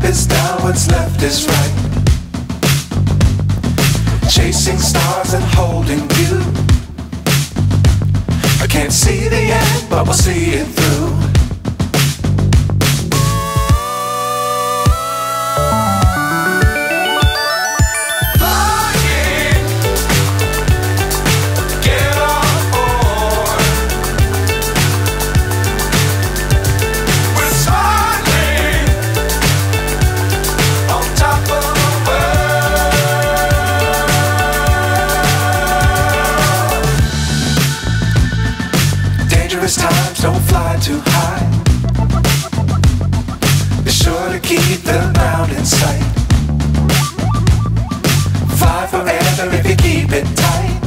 is down, what's left is right. Chasing stars and holding you. I can't see the end, but we'll see it through. Times don't fly too high. Be sure to keep the ground in sight. Fly forever if you keep it tight.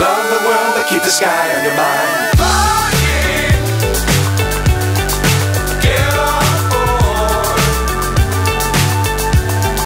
Love the world but keep the sky on your mind.